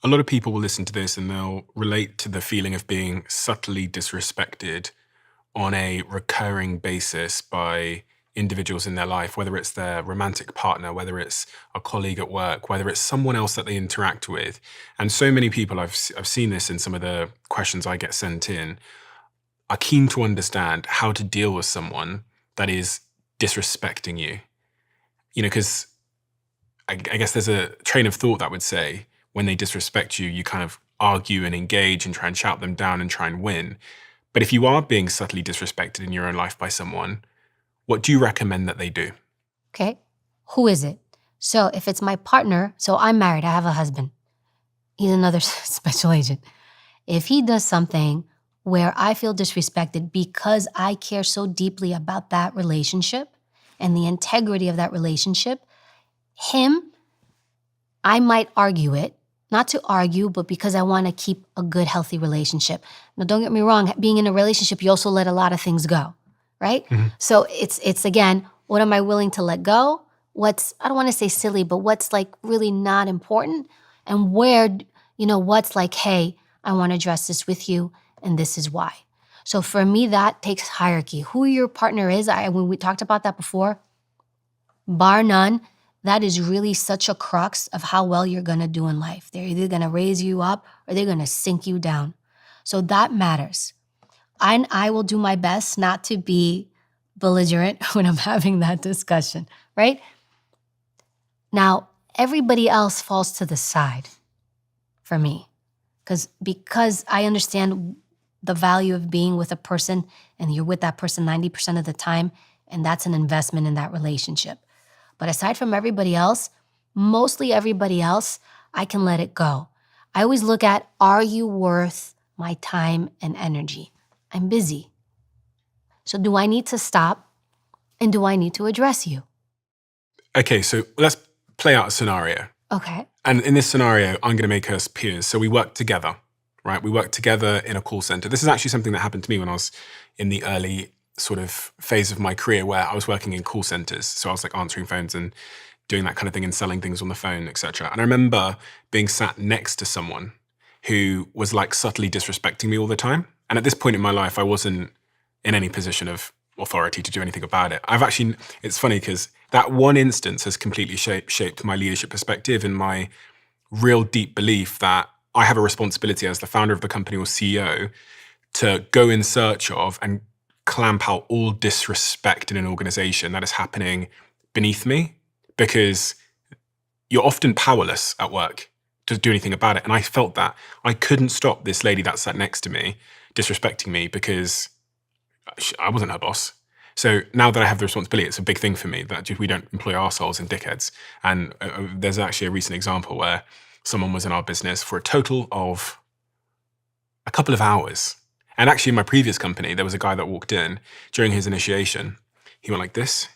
A lot of people will listen to this and they'll relate to the feeling of being subtly disrespected on a recurring basis by individuals in their life, whether it's their romantic partner, whether it's a colleague at work, whether it's someone else that they interact with. And so many people, I've seen this in some of the questions I get sent in, are keen to understand how to deal with someone that is disrespecting you. Because I guess there's a train of thought that would say when they disrespect you, you kind of argue and engage and try and shout them down and try and win. But if you are being subtly disrespected in your own life by someone, what do you recommend that they do? Okay. Who is it? So if it's my partner, so I'm married, I have a husband. He's another special agent. If he does something where I feel disrespected because I care so deeply about that relationship and the integrity of that relationship, I might argue it, not to argue, but because I want to keep a good, healthy relationship. Now, don't get me wrong, being in a relationship, you also let a lot of things go, right? Mm-hmm. So it's again, what am I willing to let go? I don't want to say silly, but what's like really not important? And where, what's like, hey, I want to address this with you, and this is why. So for me, that takes hierarchy. Who your partner is, when we talked about that before, bar none, that is really such a crux of how well you're gonna do in life. They're either gonna raise you up or they're gonna sink you down. So that matters. I will do my best not to be belligerent when I'm having that discussion, right? Now, everybody else falls to the side for me because I understand the value of being with a person and you're with that person 90% of the time, and that's an investment in that relationship. But aside from everybody else, mostly everybody else, I can let it go. I always look at, are you worth my time and energy? I'm busy. So do I need to stop and do I need to address you? Okay, so let's play out a scenario. Okay. And in this scenario, I'm going to make us peers. So we work together, right? We work together in a call center. This is actually something that happened to me when I was in the early sort of phase of my career where I was working in call centers. So I was like answering phones and doing that kind of thing and selling things on the phone, etc. And I remember being sat next to someone who was like subtly disrespecting me all the time. And at this point in my life, I wasn't in any position of authority to do anything about it. It's funny because that one instance has completely shaped my leadership perspective and my real deep belief that I have a responsibility as the founder of the company or CEO to go in search of and clamp out all disrespect in an organization that is happening beneath me, because you're often powerless at work to do anything about it. And I felt that I couldn't stop this lady that sat next to me disrespecting me because I wasn't her boss. So now that I have the responsibility, it's a big thing for me that we don't employ arseholes and dickheads. And there's actually a recent example where someone was in our business for a total of a couple of hours. And actually in my previous company, there was a guy that walked in during his initiation. He went like this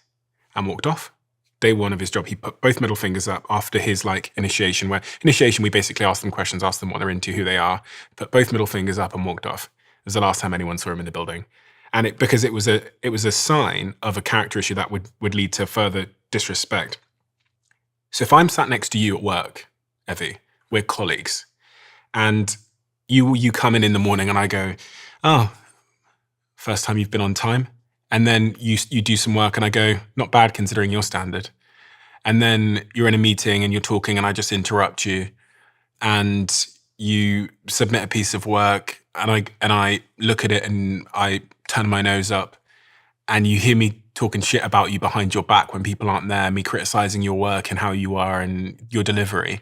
and walked off. Day one of his job, he put both middle fingers up after his initiation, we basically ask them questions, ask them what they're into, who they are, put both middle fingers up and walked off. It was the last time anyone saw him in the building. And because it was a sign of a character issue that would lead to further disrespect. So if I'm sat next to you at work, Evie, we're colleagues, and you come in the morning and I go, oh, first time you've been on time. And then you do some work and I go, not bad considering your standard. And then you're in a meeting and you're talking and I just interrupt you and you submit a piece of work and I look at it and I turn my nose up and you hear me talking shit about you behind your back when people aren't there, me criticizing your work and how you are and your delivery.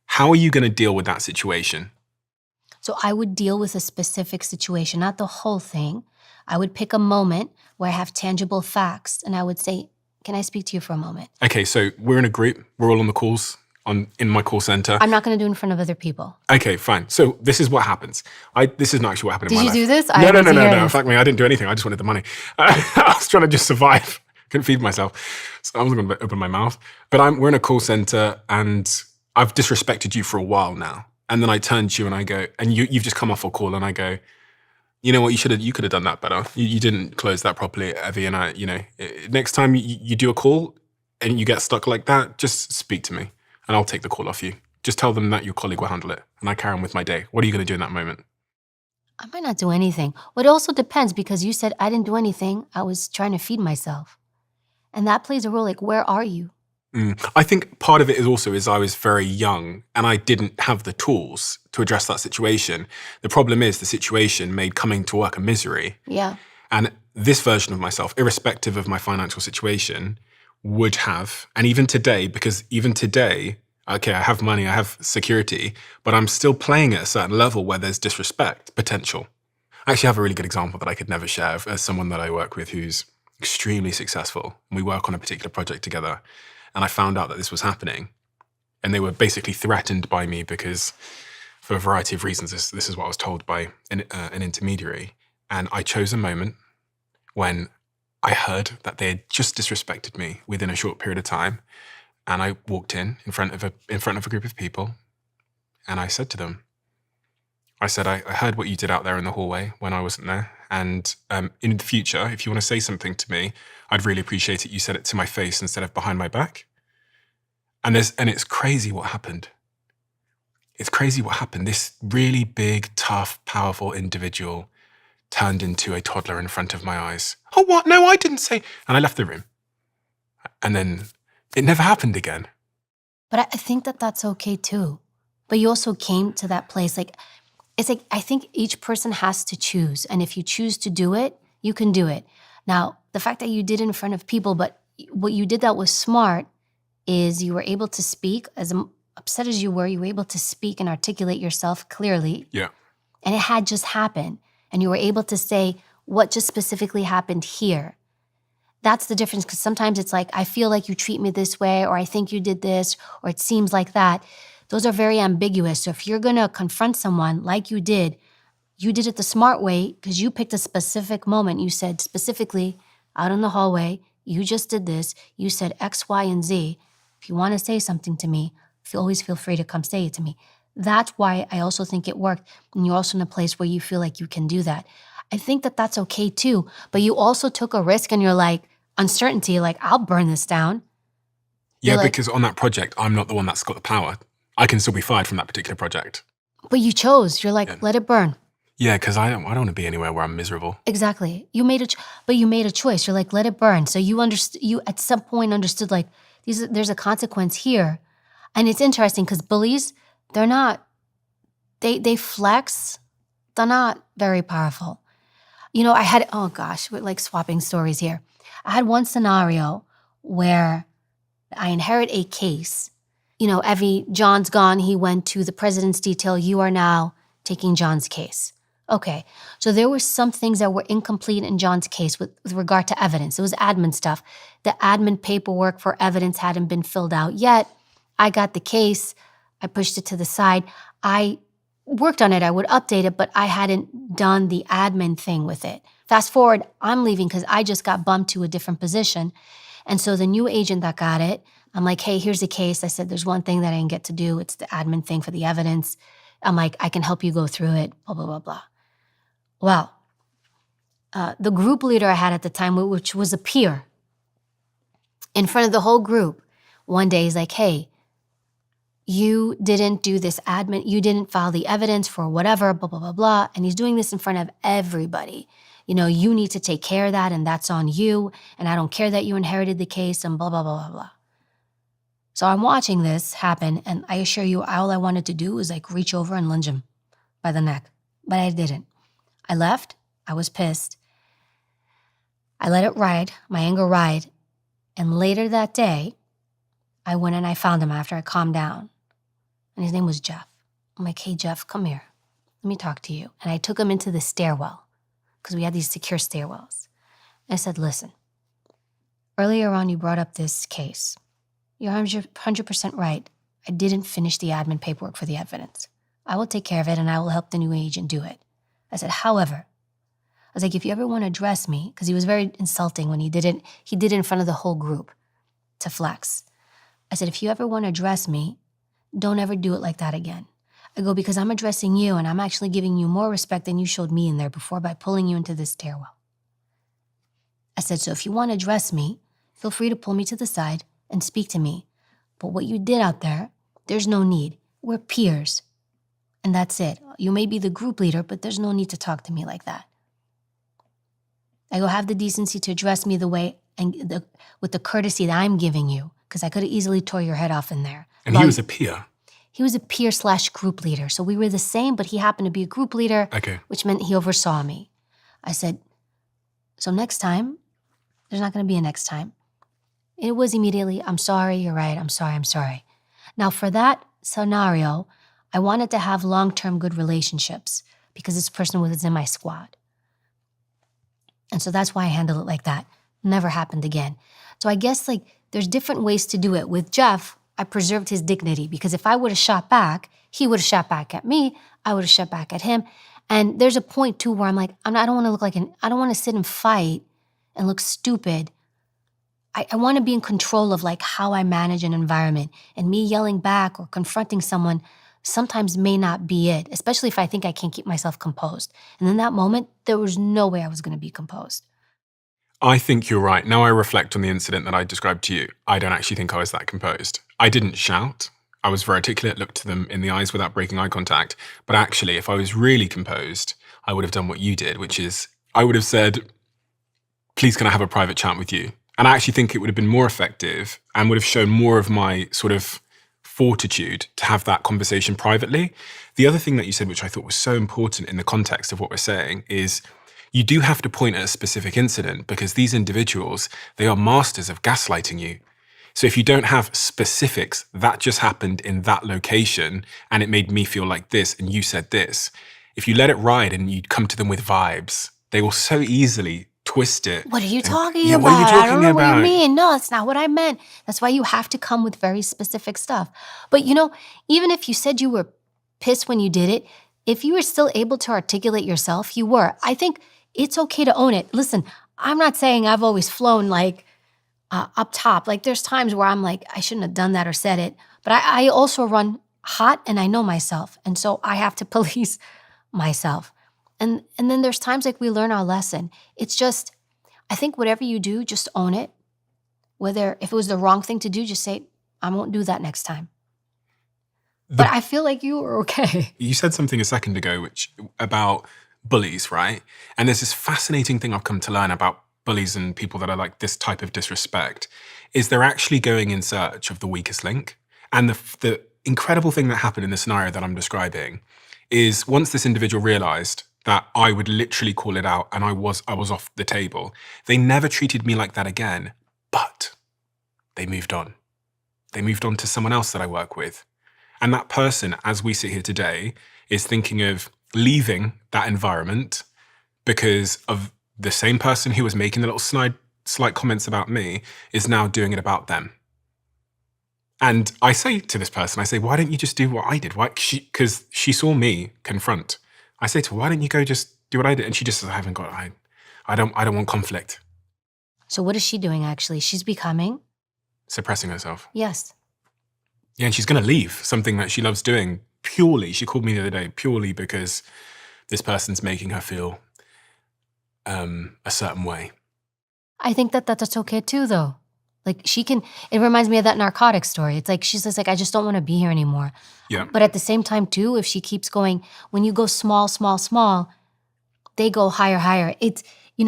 How are you going to deal with that situation? So I would deal with a specific situation, not the whole thing. I would pick a moment where I have tangible facts and I would say, can I speak to you for a moment? Okay, so we're in a group. We're all on the calls in my call center. I'm not going to do it in front of other people. Okay, fine. So this is what happens. This is not actually what happened in my life. Did you do this? No. In fact, I didn't do anything. I just wanted the money. I was trying to just survive. Couldn't feed myself. So I wasn't going to open my mouth. But we're in a call center and I've disrespected you for a while now. And then I turn to you and I go, and you've just come off a call and I go, you know what, you could have done that better. You didn't close that properly, Evie. And next time you do a call and you get stuck like that, just speak to me and I'll take the call off you. Just tell them that your colleague will handle it, and I carry on with my day. What are you going to do in that moment? I might not do anything. But it also depends because you said I didn't do anything. I was trying to feed myself. And that plays a role. Like, where are you? I think part of it is I was very young and I didn't have the tools to address that situation. The problem is the situation made coming to work a misery. Yeah. And this version of myself, irrespective of my financial situation, would have, and even today, because even today, okay, I have money, I have security, but I'm still playing at a certain level where there's disrespect potential. I actually have a really good example that I could never share as someone that I work with who's extremely successful. And we work on a particular project together. And I found out that this was happening. And they were basically threatened by me because, for a variety of reasons, this is what I was told by an intermediary. And I chose a moment when I heard that they had just disrespected me within a short period of time. And I walked in front of a group of people. And I said to them, I heard what you did out there in the hallway when I wasn't there. And in the future, if you want to say something to me, I'd really appreciate it. You said it to my face instead of behind my back. And it's crazy what happened. It's crazy what happened. This really big, tough, powerful individual turned into a toddler in front of my eyes. Oh, what? No, I didn't say. And I left the room. And then it never happened again. But I think that that's okay too. But you also came to that place. It's like, I think each person has to choose. And if you choose to do it, you can do it. Now, the fact that you did it in front of people, but what you did that was smart is you were able to speak, as upset as you were able to speak and articulate yourself clearly. Yeah. And it had just happened. And you were able to say what just specifically happened here. That's the difference, because sometimes it's like, I feel like you treat me this way, or I think you did this, or it seems like that. Those are very ambiguous. So if you're going to confront someone like you did it the smart way because you picked a specific moment. You said specifically, out in the hallway, you just did this. You said X, Y, and Z. If you want to say something to me, always feel free to come say it to me. That's why I also think it worked. And you're also in a place where you feel like you can do that. I think that that's okay too. But you also took a risk and you're like, uncertainty, like, I'll burn this down. Yeah, because on that project, I'm not the one that's got the power. I can still be fired from that particular project. But you chose. You're like, let it burn. Yeah, because I don't want to be anywhere where I'm miserable. Exactly. You made a choice. You're like, let it burn. So you at some point understood, like, there's a consequence here. And it's interesting because bullies, they flex. They're not very powerful. We're like swapping stories here. I had one scenario where I inherit a case. John's gone. He went to the president's detail. You are now taking John's case. Okay, so there were some things that were incomplete in John's case with regard to evidence. It was admin stuff. The admin paperwork for evidence hadn't been filled out yet. I got the case. I pushed it to the side. I worked on it. I would update it, but I hadn't done the admin thing with it. Fast forward, I'm leaving because I just got bumped to a different position. And so the new agent that got it, I'm like, hey, here's the case. I said, there's one thing that I didn't get to do. It's the admin thing for the evidence. I'm like, I can help you go through it, blah, blah, blah, blah. Well, the group leader I had at the time, which was a peer, in front of the whole group, one day he's like, hey, you didn't do this admin, you didn't file the evidence for whatever, blah, blah, blah, blah. And he's doing this in front of everybody. You need to take care of that, and that's on you. And I don't care that you inherited the case, and blah, blah, blah, blah, blah. So I'm watching this happen, and I assure you, all I wanted to do was like reach over and lunge him by the neck. But I didn't. I left. I was pissed. I let it ride, my anger ride. And later that day, I went and I found him after I calmed down. And his name was Jeff. I'm like, hey, Jeff, come here. Let me talk to you. And I took him into the stairwell because we had these secure stairwells. And I said, listen, earlier on you brought up this case. You're 100% right. I didn't finish the admin paperwork for the evidence. I will take care of it and I will help the new agent do it. I said, however, I was like, if you ever want to address me, because he was very insulting when he did it in front of the whole group to flex. I said, if you ever want to address me, don't ever do it like that again. I go, because I'm addressing you and I'm actually giving you more respect than you showed me in there before by pulling you into this stairwell. I said, so if you want to address me, feel free to pull me to the side and speak to me. But what you did out there, there's no need. we're peers. And that's it. You may be the group leader, but there's no need to talk to me like that. I go, have the decency to address me the way and with the courtesy that I'm giving you, because I could have easily tore your head off in there. And he was a peer. He was a peer/group leader. So we were the same, but he happened to be a group leader, Okay. which meant he oversaw me. I said, so next time, there's not going to be a next time. It was immediately, I'm sorry, you're right, I'm sorry. Now for that scenario, I wanted to have long-term good relationships because this person was in my squad. And so that's why I handle it like that. Never happened again. So I guess there's different ways to do it. With Jeff, I preserved his dignity because if I would have shot back, he would have shot back at me, I would have shot back at him. And there's a point too where I'm like, I don't want to look like I don't want to sit and fight and look stupid. I want to be in control of how I manage an environment, and me yelling back or confronting someone sometimes may not be it, especially if I think I can't keep myself composed. And in that moment, there was no way I was going to be composed. I think you're right. Now I reflect on the incident that I described to you. I don't actually think I was that composed. I didn't shout. I was very articulate, looked to them in the eyes without breaking eye contact. But actually, if I was really composed, I would have done what you did, which is I would have said, please, can I have a private chat with you? And I actually think it would have been more effective and would have shown more of my sort of fortitude to have that conversation privately. The other thing that you said, which I thought was so important in the context of what we're saying, is you do have to point at a specific incident because these individuals, they are masters of gaslighting you. So if you don't have specifics, that just happened in that location and it made me feel like this and you said this. If you let it ride and you come to them with vibes, they will so easily twist it. What are you talking about? What are you talking I don't know about? what you mean. No, that's not what I meant. That's why you have to come with very specific stuff. But even if you said you were pissed when you did it, if you were still able to articulate yourself, you were. I think it's okay to own it. Listen, I'm not saying I've always flown up top. There's times where I'm like, I shouldn't have done that or said it. But I also run hot and I know myself. And so I have to police myself. And then there's times we learn our lesson. It's just, I think whatever you do, just own it. Whether if it was the wrong thing to do, just say, I won't do that next time. But I feel like you were okay. You said something a second ago about bullies, right? And there's this fascinating thing I've come to learn about bullies and people that are like this type of disrespect, is they're actually going in search of the weakest link. And the incredible thing that happened in the scenario that I'm describing is once this individual realized that I would literally call it out and I was off the table, they never treated me like that again, but they moved on. They moved on to someone else that I work with. And that person, as we sit here today, is thinking of leaving that environment because of the same person who was making the little slight comments about me is now doing it about them. And I say to this person, I say, why don't you just do what I did? Why? Because she saw me confront. I say to her, why don't you go just do what I did? And she just says, I don't want conflict. So what is she doing actually? She's becoming? Suppressing herself. Yes. Yeah, and she's going to leave something that she loves doing purely, she called me the other day, purely because this person's making her feel a certain way. I think that's okay too, though. It reminds me of that narcotics story. It's she says, I just don't want to be here anymore. Yeah. But at the same time, too, if she keeps going, when you go small, they go higher. It's,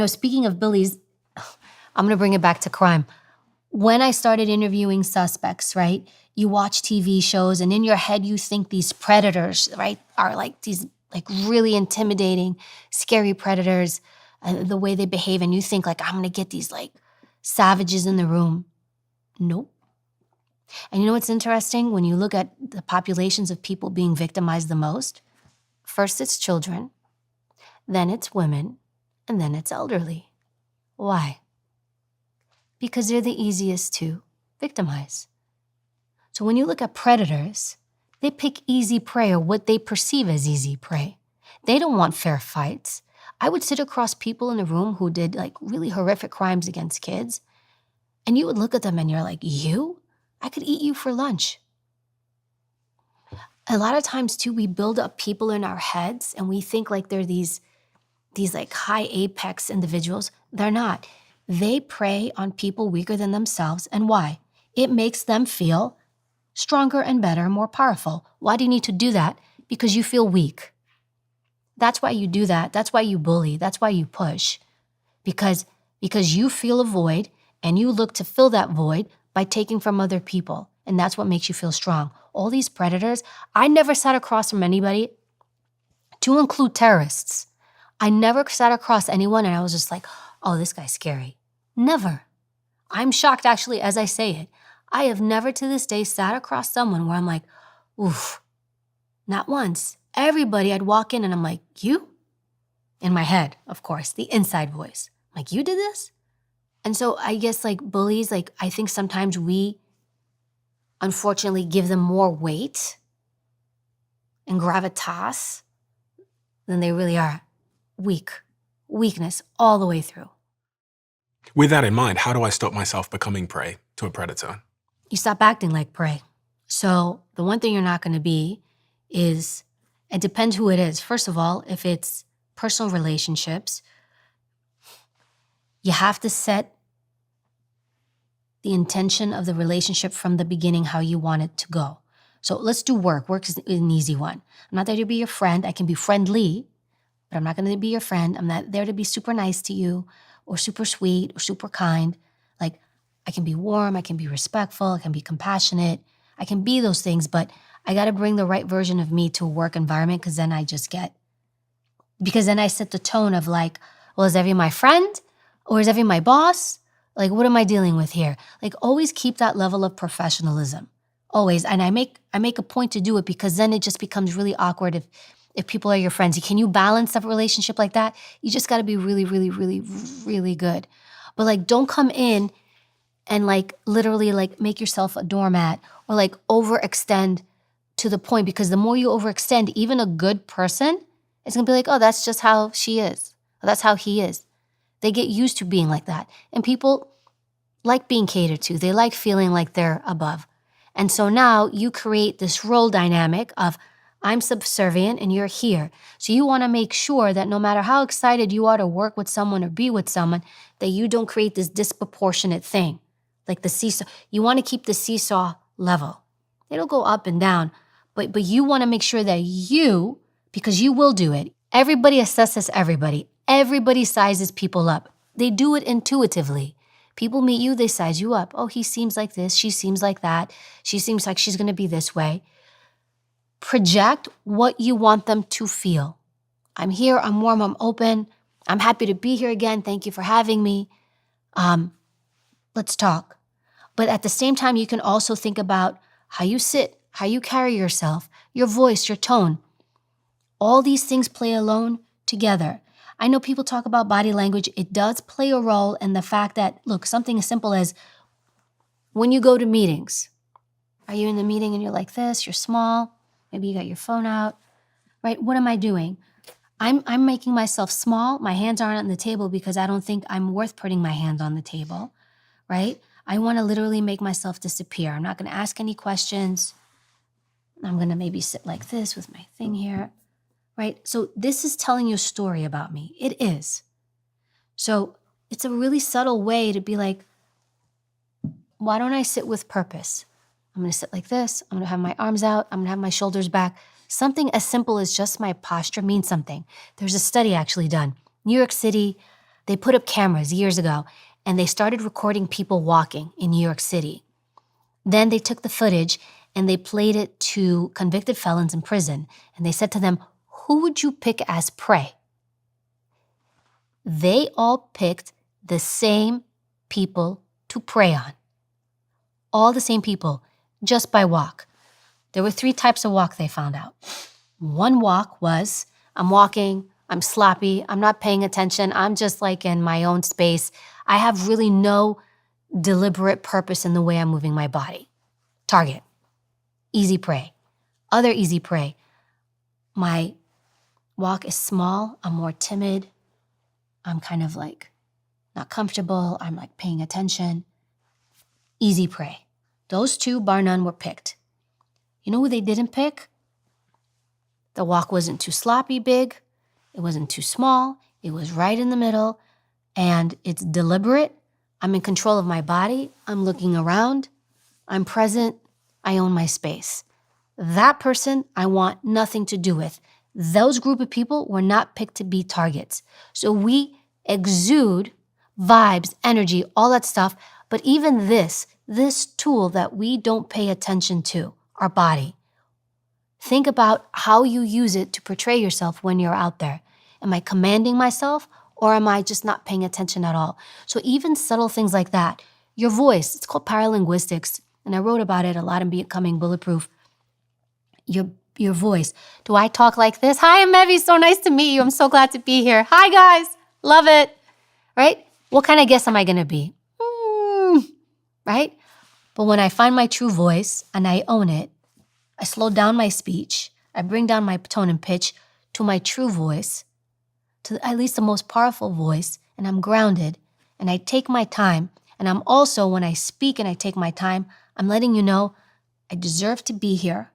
speaking of bullies, I'm going to bring it back to crime. When I started interviewing suspects, right, you watch TV shows and in your head you think these predators, right, are these really intimidating, scary predators, the way they behave, and you think I'm going to get these savages in the room. Nope. And you know what's interesting? When you look at the populations of people being victimized the most, first it's children, then it's women, and then it's elderly. Why? Because they're the easiest to victimize. So when you look at predators, they pick easy prey or what they perceive as easy prey. They don't want fair fights. I would sit across people in the room who did really horrific crimes against kids, and you would look at them and you're like, you? I could eat you for lunch. A lot of times too, we build up people in our heads and we think they're these high apex individuals. They're not. They prey on people weaker than themselves. And why? It makes them feel stronger and better and more powerful. Why do you need to do that? Because you feel weak. That's why you do that. That's why you bully. That's why you push. Because you feel a void and you look to fill that void by taking from other people. And that's what makes you feel strong. All these predators, I never sat across from anybody, to include terrorists. I never sat across anyone and I was just like, oh, this guy's scary. Never. I'm shocked actually as I say it. I have never to this day sat across someone where I'm like, oof, not once. Everybody, I'd walk in and I'm like, you? In my head, of course, the inside voice. I'm like, you did this? And so I guess like bullies, like I think sometimes we unfortunately give them more weight and gravitas than they really are. Weakness all the way through. With that in mind, how do I stop myself becoming prey to a predator? You stop acting like prey. So the one thing you're not going to be is, it depends who it is. First of all, if it's personal relationships, you have to set the intention of the relationship from the beginning, how you want it to go. So let's do work. Work is an easy one. I'm not there to be your friend. I can be friendly, but I'm not going to be your friend. I'm not there to be super nice to you or super sweet or super kind. Like, I can be warm, I can be respectful, I can be compassionate. I can be those things, but I got to bring the right version of me to a work environment because then I set the tone of like, well, is Evie my friend or is Evie my boss? Like, what am I dealing with here? Like, always keep that level of professionalism. Always. And I make a point to do it because then it just becomes really awkward if people are your friends. Can you balance a relationship like that? You just got to be really, really, really, really good. But like, don't come in and like literally like make yourself a doormat or like overextend to the point, because the more you overextend, even a good person is going to be like, oh, that's just how she is. Or that's how he is. They get used to being like that. And people like being catered to. They like feeling like they're above. And so now you create this role dynamic of I'm subservient and you're here. So you want to make sure that no matter how excited you are to work with someone or be with someone, that you don't create this disproportionate thing. Like the seesaw. You want to keep the seesaw level. It'll go up and down. But you want to make sure that you, because you will do it. Everybody assesses everybody. Everybody sizes people up. They do it intuitively. People meet you, they size you up. Oh, he seems like this. She seems like that. She seems like she's going to be this way. Project what you want them to feel. I'm here, I'm warm, I'm open. I'm happy to be here again. Thank you for having me. Let's talk. But at the same time, you can also think about how you sit, how you carry yourself, your voice, your tone. All these things play alone together. I know people talk about body language. It does play a role in the fact that, look, something as simple as when you go to meetings. Are you in the meeting and you're like this, you're small, maybe you got your phone out, right? What am I doing? I'm making myself small. My hands aren't on the table because I don't think I'm worth putting my hands on the table, right? I want to literally make myself disappear. I'm not going to ask any questions. I'm going to maybe sit like this with my thing here, right? So this is telling you a story about me. It is. So it's a really subtle way to be like, why don't I sit with purpose? I'm going to sit like this. I'm going to have my arms out. I'm going to have my shoulders back. Something as simple as just my posture means something. There's a study actually done. New York City, they put up cameras years ago, and they started recording people walking in New York City. Then they took the footage and they played it to convicted felons in prison. And they said to them, who would you pick as prey? They all picked the same people to prey on. All the same people, just by walk. There were 3 types of walk they found out. One walk was, I'm walking, I'm sloppy, I'm not paying attention, I'm just like in my own space. I have really no deliberate purpose in the way I'm moving my body. Target, easy prey. Other easy prey, my walk is small, I'm more timid, I'm kind of like not comfortable, I'm like paying attention. Easy prey. Those 2, bar none, were picked. You know who they didn't pick? The walk wasn't too sloppy big, it wasn't too small, it was right in the middle, and it's deliberate. I'm in control of my body, I'm looking around, I'm present, I own my space. That person I want nothing to do with. Those group of people were not picked to be targets. So we exude vibes, energy, all that stuff. But even this tool that we don't pay attention to, our body, think about how you use it to portray yourself when you're out there. Am I commanding myself or am I just not paying attention at all? So even subtle things like that, your voice, it's called paralinguistics, and I wrote about it a lot in Becoming Bulletproof. Your voice. Do I talk like this? Hi, I'm Evie. So nice to meet you. I'm so glad to be here. Hi, guys. Love it. Right? What kind of guest am I going to be? Right? But when I find my true voice and I own it, I slow down my speech. I bring down my tone and pitch to my true voice, to at least the most powerful voice, and I'm grounded. And I take my time. And I'm also, when I speak and I take my time, I'm letting you know I deserve to be here.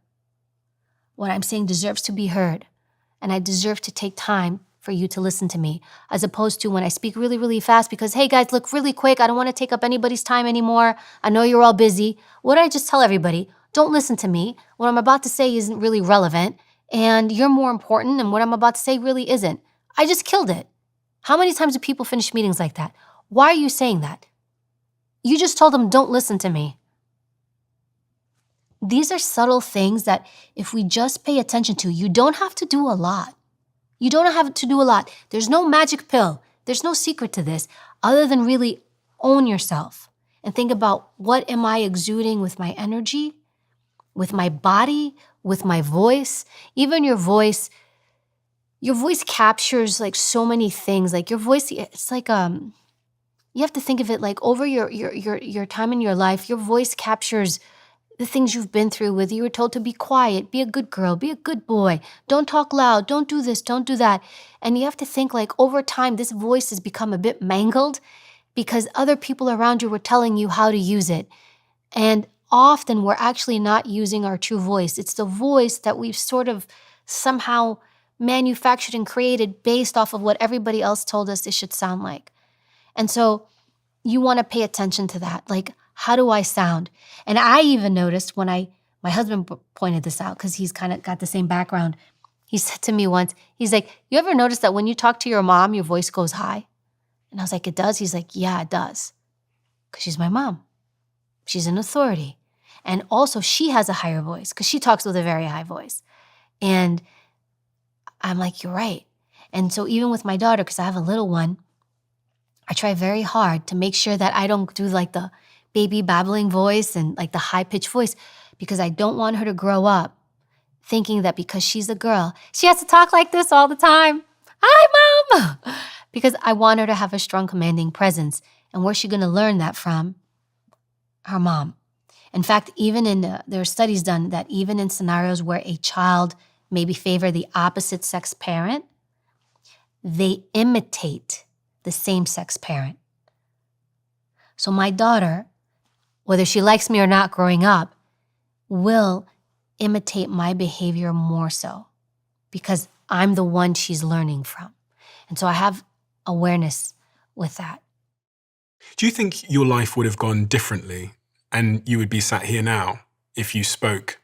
What I'm saying deserves to be heard. And I deserve to take time for you to listen to me, as opposed to when I speak really, really fast because, hey guys, look really quick. I don't want to take up anybody's time anymore. I know you're all busy. What did I just tell everybody? Don't listen to me. What I'm about to say isn't really relevant. And you're more important. And what I'm about to say really isn't. I just killed it. How many times do people finish meetings like that? Why are you saying that? You just told them, don't listen to me. These are subtle things that if we just pay attention to, you don't have to do a lot. You don't have to do a lot. There's no magic pill. There's no secret to this other than really own yourself and think about what am I exuding with my energy, with my body, with my voice. Even your voice captures like so many things. Like your voice, it's like you have to think of it like over your time in your life, your voice captures the things you've been through with you were told to be quiet, be a good girl, be a good boy, don't talk loud, don't do this, don't do that. And you have to think like over time, this voice has become a bit mangled because other people around you were telling you how to use it. And often we're actually not using our true voice. It's the voice that we've sort of somehow manufactured and created based off of what everybody else told us it should sound like. And so you want to pay attention to that. Like, how do I sound? And I even noticed when my husband pointed this out because he's kind of got the same background. He said to me once, he's like, you ever notice that when you talk to your mom, your voice goes high? And I was like, it does? He's like, yeah, it does. Because she's my mom. She's an authority. And also she has a higher voice because she talks with a very high voice. And I'm like, you're right. And so even with my daughter, because I have a little one, I try very hard to make sure that I don't do like the baby babbling voice and like the high-pitched voice because I don't want her to grow up thinking that because she's a girl, she has to talk like this all the time. Hi, Mom! Because I want her to have a strong commanding presence. And where's she going to learn that from? Her mom. In fact, even there are studies done that even in scenarios where a child maybe favor the opposite sex parent, they imitate the same sex parent. So my daughter, whether she likes me or not growing up, will imitate my behavior more so because I'm the one she's learning from. And so I have awareness with that. Do you think your life would have gone differently and you would be sat here now if you spoke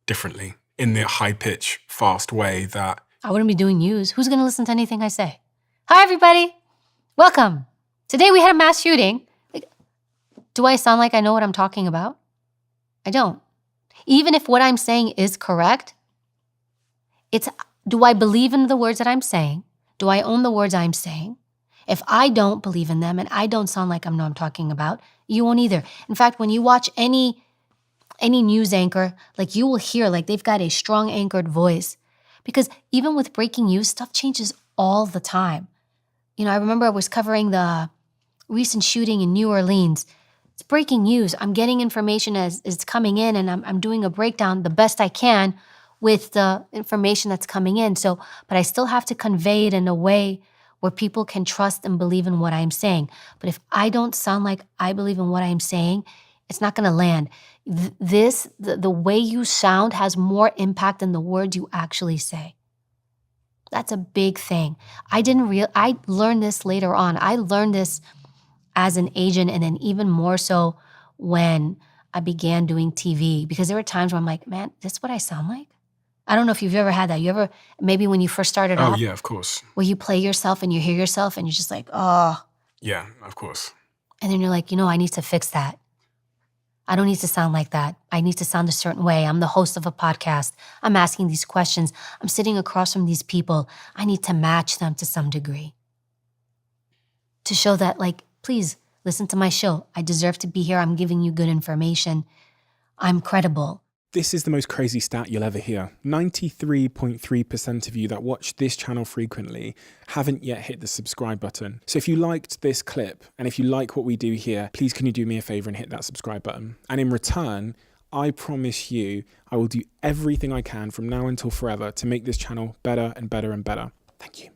differently in the high-pitch, fast way that... I wouldn't be doing news. Who's going to listen to anything I say? Hi, everybody. Welcome. Today we had a mass shooting. Do I sound like I know what I'm talking about? I don't. Even if what I'm saying is correct, it's, do I believe in the words that I'm saying? Do I own the words I'm saying? If I don't believe in them and I don't sound like I know I'm talking about, you won't either. In fact, when you watch any news anchor, like you will hear like they've got a strong anchored voice because even with breaking news, stuff changes all the time. You know, I remember I was covering the recent shooting in New Orleans. It's breaking news. I'm getting information as it's coming in and I'm doing a breakdown the best I can with the information that's coming in. So, but I still have to convey it in a way where people can trust and believe in what I'm saying. But if I don't sound like I believe in what I'm saying, it's not going to land. The way you sound has more impact than the words you actually say. That's a big thing. I learned this later on. I learned this as an agent and then even more so when I began doing TV, because there were times where I'm like, man, this is what I sound like? I don't know if you've ever had that. Maybe when you first started Oh, off, yeah, of course. where you play yourself and you hear yourself and you're just like, oh. Yeah, of course. And then you're like, I need to fix that. I don't need to sound like that. I need to sound a certain way. I'm the host of a podcast. I'm asking these questions. I'm sitting across from these people. I need to match them to some degree. To show that, like, please listen to my show. I deserve to be here. I'm giving you good information. I'm credible. This is the most crazy stat you'll ever hear. 93.3% of you that watch this channel frequently haven't yet hit the subscribe button. So if you liked this clip and if you like what we do here, please can you do me a favor and hit that subscribe button? And in return, I promise you, I will do everything I can from now until forever to make this channel better and better and better. Thank you.